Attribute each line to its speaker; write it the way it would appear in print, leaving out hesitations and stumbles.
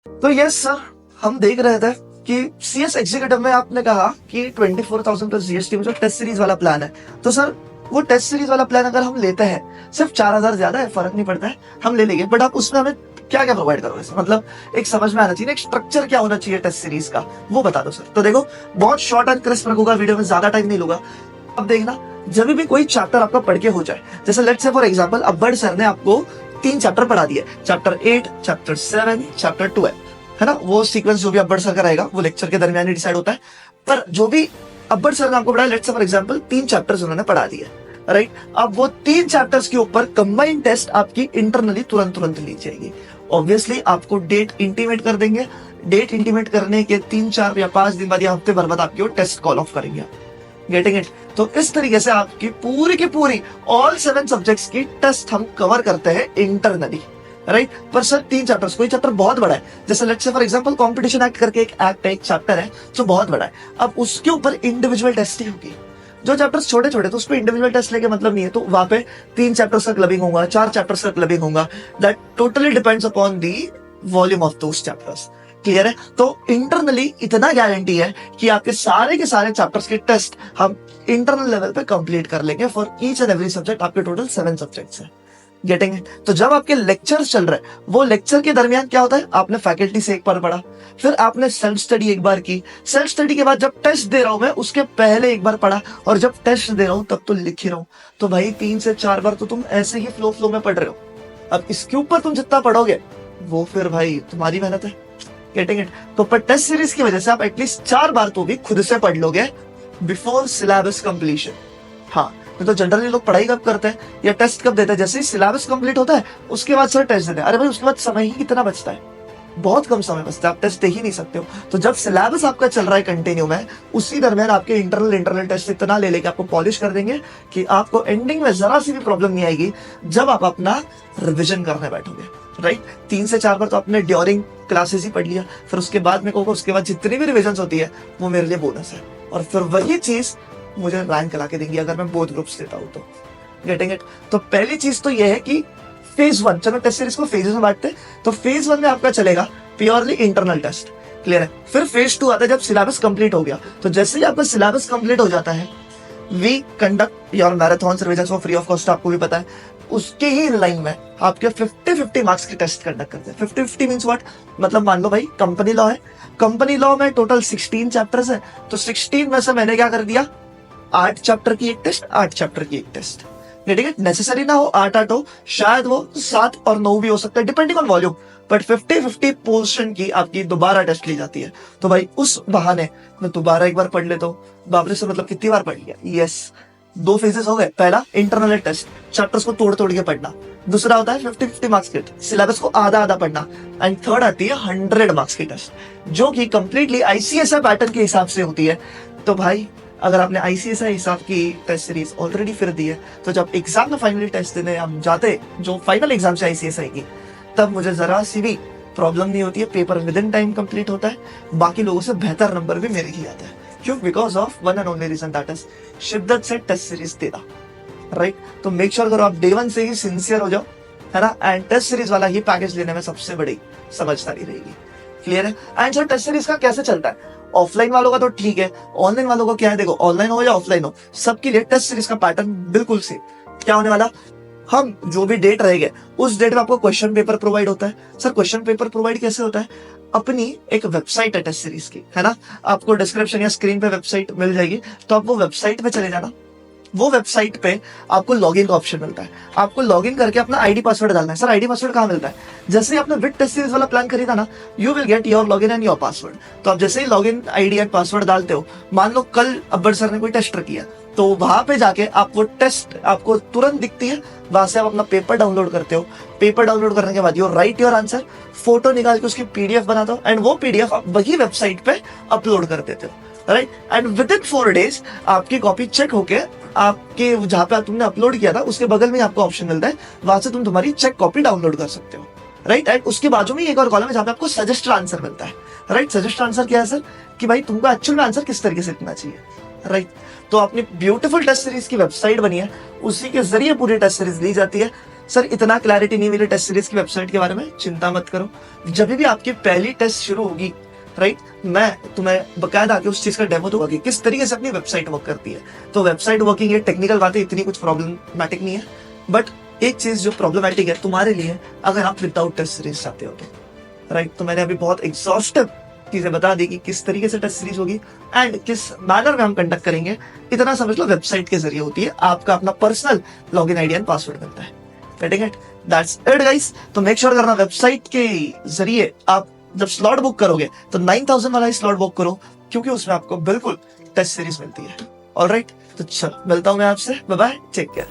Speaker 1: तो yes sir, हम देख रहे थे कि सीएस एग्जीक्यूटिव में आपने कहा कि 24,000 प्लस जीएसटी में जो टेस्ट सीरीज वाला प्लान है, तो सर वो टेस्ट सीरीज वाला प्लान अगर हम लेते हैं, सिर्फ 4,000 ज्यादा है, फर्क नहीं पड़ता है, हम ले लेंगे, बट आप उसमें हमें क्या क्या प्रोवाइड करोगे सर? मतलब एक समझ में आना चाहिए, एक स्ट्रक्चर क्या होना चाहिए टेस्ट सीरीज का, वो बता दो सर। तो देखो, बहुत शॉर्ट एंड क्रिस्प रखूंगा वीडियो में, ज्यादा टाइम नहीं लूंगा। अब देखना, जब भी कोई चैप्टर आपका पढ़ के हो जाए, जैसे लेट्स से फॉर एग्जांपल अब्बड़ सर ने आपको 3 चैप्टर पढ़ा दिए, चैप्टर 8, चैप्टर 7, चैप्टर 12, है ना? वो सीक्वेंस जो भी अब्बड़ सर का रहेगा वो लेक्चर के दरमियान ही डिसाइड होता है, पर जो भी अब्बड़ सर ने आपको पढ़ाया, let's say for example 3 chapters उन्होंने पढ़ा दिए, राइट? अब वो 3 चैप्टर्स के ऊपर कंबाइंड टेस्ट आपकी इंटरनली तुरंत ली जाएगी। ऑब्वियसली आपको डेट इंटीमेट कर देंगे, डेट इंटीमेट करने के 3, 4 या 5 दिन बाद या हफ्ते भर बाद आपकी वो टेस्ट कॉल ऑफ करेंगे। Getting it? तो इस तरीके से आपकी पूरी की पूरी ऑल 7 सब्जेक्ट्स की टेस्ट हम कवर करते हैं इंटरनली, राइट? पर सर 3 चैप्टर्स, कोई चैप्टर बहुत बड़ा है, जैसे let's say for example competition act करके एक एक्ट है, एक चैप्टर है जो बहुत बड़ा है, अब उसके ऊपर इंडिविजुअल टेस्ट ही होगी। जो चैप्टर्स छोटे छोटे तो उस पर इंडिविजुअल टेस्ट लेके मतलब नहीं है, तो वहां पे 3 चैप्टर्स का क्लबिंग होगा, 4 चैप्टर्स का क्लबिंग होगा, that totally depends upon the volume of those chapters. Clear है? तो इंटरनली इतना गारंटी है कि आपके सारे के सारे चैप्टर्स के टेस्ट हम इंटरनल लेवल पे कंप्लीट कर लेंगे for each and every subject. आपके टोटल 7 सब्जेक्ट्स हैं। Getting it? तो जब आपके लेक्चर्स चल रहे हैं, वो लेक्चर के दरमियान क्या होता है, आपने फैकल्टी से एक बार पढ़ा, फिर आपने सेल्फ स्टडी एक बार की, सेल्फ स्टडी के बाद जब टेस्ट दे रहा हूं मैं उसके पहले एक बार पढ़ा, और जब टेस्ट दे रहा हूं तब तो लिख ही रहा हूं। तो भाई 3 से 4 बार तो तुम ऐसे ही फ्लो में पढ़ रहे हो। अब इसके ऊपर तुम जितना पढ़ोगे वो फिर भाई तुम्हारी मेहनत है। Getting it? तो पर टेस्ट सीरीज की वजह से आप एटलीस्ट 4 बार तो भी खुद से पढ़ लोगे बिफोर सिलेबस कंप्लीशन। हाँ, तो जनरली लोग पढ़ाई कब करते हैं या टेस्ट कब देते हैं? जैसे ही सिलेबस कंप्लीट होता है उसके बाद सर टेस्ट देते हैं। अरे भाई, उसके बाद समय ही कितना बचता है, बहुत कम समय बचता है, आप टेस्ट दे ही नहीं सकते हो। तो जब सिलेबस आपका चल रहा है कंटिन्यू में, उसी दरमियान आपके इंटरनल टेस्ट इतना ले लेके आपको पॉलिश कर देंगे कि आपको एंडिंग में जरा सी भी प्रॉब्लम नहीं आएगी जब आप अपना रिविजन करने बैठोगे, राइट? 3 से 4 बार तो आपने ड्यूरिंग क्लासेस ही पढ़ लिया, फिर उसके बाद में कहूँगा उसके बाद जितनी भी रिविजन होती है वो मेरे लिए बोनस है, और फिर वही चीज मुझे रैंक ला के देंगी अगर मैं बोथ ग्रुप्स देता हूँ तो। Getting it? तो पहली चीज तो ये है कि फेज 1, चलो टेस्ट सीरीज को फेजेस में बांटते हैं, तो फेज 1 में आपका चलेगा प्योरली इंटरनल टेस्ट। क्लियर है? फिर फेज 2 आता है जब सिलेबस कंप्लीट हो गया। तो जैसे ही आपका सिलेबस कंप्लीट हो जाता है, we conduct your marathon revision for free of cost, आपको भी पता है। उसके ही लाइन में आपके 50-50 मार्क्स के टेस्ट कंडक्ट करते हैं। 50-50 मींस व्हाट? मतलब मान लो भाई कंपनी लॉ है, कंपनी लॉ में टोटल 16 चैप्टर्स है, तो 16 में से मैंने क्या कर दिया, 8 चैप्टर की एक टेस्ट, 8 चैप्टर की एक टेस्ट। ठीक है? नेसेसरी ना हो 8-8 हो, शायद वो 7 और 9 भी हो सकता है depending on volume, but 50-50 portion की आपकी दोबारा टेस्ट ली जाती है। तो भाई उस बहाने मैं दोबारा एक बार पढ़ लेता हूँ। बाबरे से मतलब कितनी बार पढ़ लिया? यस, 2 फेजेस हो गए। पहला इंटरनल टेस्ट, चैप्टर्स को तोड़ तोड़ के पढ़ना। दूसरा होता है 50-50 मार्क्स की सिलेबस को आधा आधा पढ़ना। एंड थर्ड आती है 100 मार्क्स की टेस्ट, जो कि कंप्लीटली आईसीएसआई पैटर्न के हिसाब से होती है। तो भाई अगर आपने आईसीएसआई हिसाब की टेस्ट सीरीज ऑलरेडी फिर दी है, तो जब एग्जाम में फाइनली टेस्ट देने हम जाते, जो फाइनल एग्जाम से आईसीएसआई की, तब मुझे जरा सी भी प्रॉब्लम नहीं होती है, paper with in time complete होता है, बाकी लोगों से बेहतर नंबर भी मेरे ही आता है। क्यों? Because of one and only reason, that is शिद्दत से टेस्ट सीरीज देना, राइट? तो मेक श्योर करो आप डे 1 से ही सिंसियर हो जाओ, है ना? एंड टेस्ट सीरीज वाला ही पैकेज लेने में सबसे बड़ी समझदारी रहेगी। क्लियर है? एंड सर टेस्ट सीरीज का कैसे चलता है? ऑफलाइन वालों का तो ठीक है, ऑनलाइन वालों को क्या है, देखो ऑनलाइन हो या ऑफलाइन हो, सबके लिए टेस्ट सीरीज का पैटर्न बिल्कुल सेम। क्या होने वाला, हम जो भी डेट रहेंगे उस डेट में आपको क्वेश्चन पेपर प्रोवाइड होता है। सर क्वेश्चन पेपर प्रोवाइड कैसे होता है? अपनी एक वेबसाइट है टेस्ट सीरीज की, है ना? आपको डिस्क्रिप्शन या स्क्रीन पे वेबसाइट मिल जाएगी, तो आप वो वेबसाइट पे चले जाना। वो वेबसाइट पे आपको लॉगिन का ऑप्शन मिलता है, आपको लॉगिन करके अपना आईडी पासवर्ड डालना है। सर आईडी पासवर्ड कहाँ मिलता है? जैसे ही आपने विद टेस्ट सीरीज वाला प्लान खरीदा ना, you will get your login and your password. तो आप जैसे ही लॉगिन आईडी एंड पासवर्ड डालते हो, मान लो कल अब्बर सर ने कोई टेस्ट किया, तो वहां पे जाके आप वो टेस्ट आपको तुरंत दिखती है, वहां से आप अपना पेपर डाउनलोड करते हो। पेपर डाउनलोड करने के बाद you right your answer, photo निकाल के उसकी पीडीएफ बना दो, एंड वो पीडीएफ आप वही वेबसाइट पे अपलोड कर देते हो, right? And with in 4 days आपकी कॉपी चेक होके आपके जहां पे तुमने अपलोड किया था उसके बगल में आपको ऑप्शन मिलता है, वहां से तुम तुम्हारी चेक कॉपी डाउनलोड कर सकते हो, राइट? एंड उसके बाजू में एक और कॉलम है जहां पे आपको सजेस्टेड आंसर मिलता है, राइट? सजेस्टेड आंसर क्या है सर? कि भाई तुमको एक्चुअल में आंसर किस तरीके से लिखना चाहिए, राइट? तो अपनी ब्यूटीफुल टेस्ट सीरीज की वेबसाइट बनी है, उसी के जरिए पूरी टेस्ट सीरीज ली जाती है। सर इतना क्लैरिटी नहीं मिली टेस्ट सीरीज की वेबसाइट के बारे में, चिंता मत करो। जब भी आपकी पहली टेस्ट शुरू होगी, राइट, मैं तुम्हें बकायदा आके उस चीज का डेमो दूंगा कि किस तरीके से अपनी वेबसाइट वर्क करती है। तो वेबसाइट वर्किंग ये टेक्निकल बातें इतनी कुछ प्रॉब्लमैटिक नहीं है, बट एक चीज जो प्रॉब्लमैटिक है तुम्हारे लिए, अगर आप विदाउट टेस्ट सीरीज चाहते हो तो, राइट। तो मैंने अभी बहुत एग्जॉस्टिव चीजें बता दी कि किस तरीके से टेस्ट सीरीज होगी एंड किस मैनर में हम कंडक्ट करेंगे। इतना समझ लो वेबसाइट के जरिए होती है, आपका अपना personal login ID and password मिलता है। Getting it? That's it guys. तो मेक श्योर करना वेबसाइट के जरिए आप जब स्लॉट बुक करोगे तो 9000 वाला ही स्लॉट बुक करो, क्योंकि उसमें आपको बिल्कुल टेस्ट सीरीज मिलती है। ऑलराइट, तो चलो मिलता हूं मैं आपसे, बाय बाय, टेक केयर।